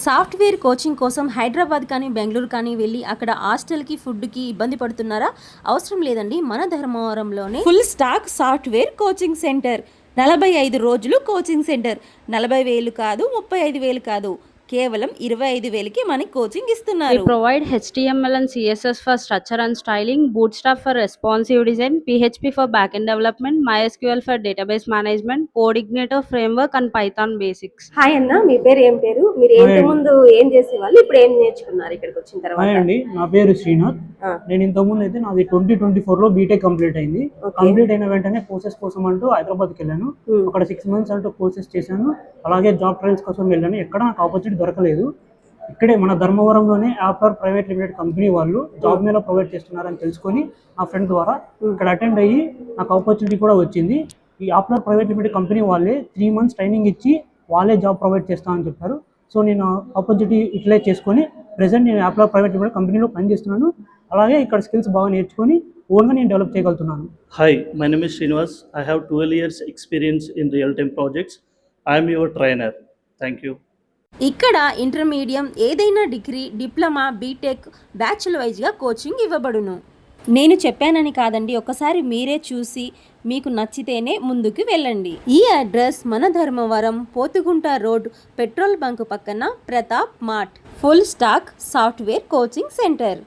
Software coaching కోసం హైదరాబాద్ కానీ బెంగళూరు కానీ వెళ్ళి అక్కడ హాస్టల్కి ఫుడ్కి ఇబ్బంది పడుతున్నారా? అవసరం లేదండి, మన ధర్మవరంలోనే full stack software coaching centre. 45 రోజులు కోచింగ్ సెంటర్. 40,000 కాదు, 35,000 కాదు, కేవలం 25,000కి మనకి కోచింగ్ ఇస్తున్నారు. We provide HTML and CSS for structure and styling, Bootstrap for responsive design, PHP for backend development, MySQL for database management, Codeigniter framework and Python basics. Hi అన్న, మీ పేరు ఏం పేరు? మీరు ఇంతకు ముందు ఏం చేసేవాళ్ళు, ఇప్పుడు ఏం నేర్చుకున్నారు ఇక్కడికి వచ్చిన తర్వాత? హాయ్ అండి, నా పేరు శ్రీనాథ్. నేను ఇంతకుముందు అయితే నాది 2024లో బీటెక్ కంప్లీట్ అయింది. కంప్లీట్ అయిన వెంటనే కోర్సెస్ కోసం అంటూ హైదరాబాద్కి వెళ్ళాను. అక్కడ 6 months అంటూ కోర్సెస్ చేశాను. అలాగే జాబ్ ట్రయల్స్ కోసం వెళ్ళాను. ఎక్కడ నాకు ఆపర్చునిటీ దొరకలేదు. ఇక్కడే మన ధర్మవరంలోనే యాప్లర్ ప్రైవేట్ లిమిటెడ్ కంపెనీ వాళ్ళు జాబ్ మేళా ప్రొవైడ్ చేస్తున్నారని తెలుసుకొని నా ఫ్రెండ్ ద్వారా ఇక్కడ అటెండ్ అయ్యి నాకు ఆపర్చునిటీ కూడా వచ్చింది. ఈ యాప్లర్ ప్రైవేట్ లిమిటెడ్ కంపెనీ వాళ్ళే 3 months ట్రైనింగ్ ఇచ్చి వాళ్ళే జాబ్ ప్రొవైడ్ చేస్తామని చెప్పారు. సో నేను ఆపర్చునిటీ యూటిలైజ్ చేసుకొని ప్రెసెంట్ నేను యాప్లర్ ప్రైవేట్ లిమిటెడ్ కంపెనీలో పనిచేస్తున్నాను. అలాగే ఇక్కడ స్కిల్స్ బాగా నేర్చుకొని ఓన్గా నేను డెవలప్ చేయగలుగుతున్నాను. Hi, my name is Srinivas. I have 12 years experience in real-time projects. I am your trainer. Thank you. ఇక్కడ ఇంటర్మీడియం, ఏదైనా డిగ్రీ, డిప్లొమా, బీటెక్, బ్యాచులర్ వైజ్గా కోచింగ్ ఇవ్వబడును. నేను చెప్పానని కాదండి, ఒకసారి మీరే చూసి మీకు నచ్చితేనే ముందుకు వెళ్ళండి. ఈ అడ్రస్ మన Dharmavaram Pothugunta road, petrol bunk పక్కన Pratap mart, full stack software coaching centre.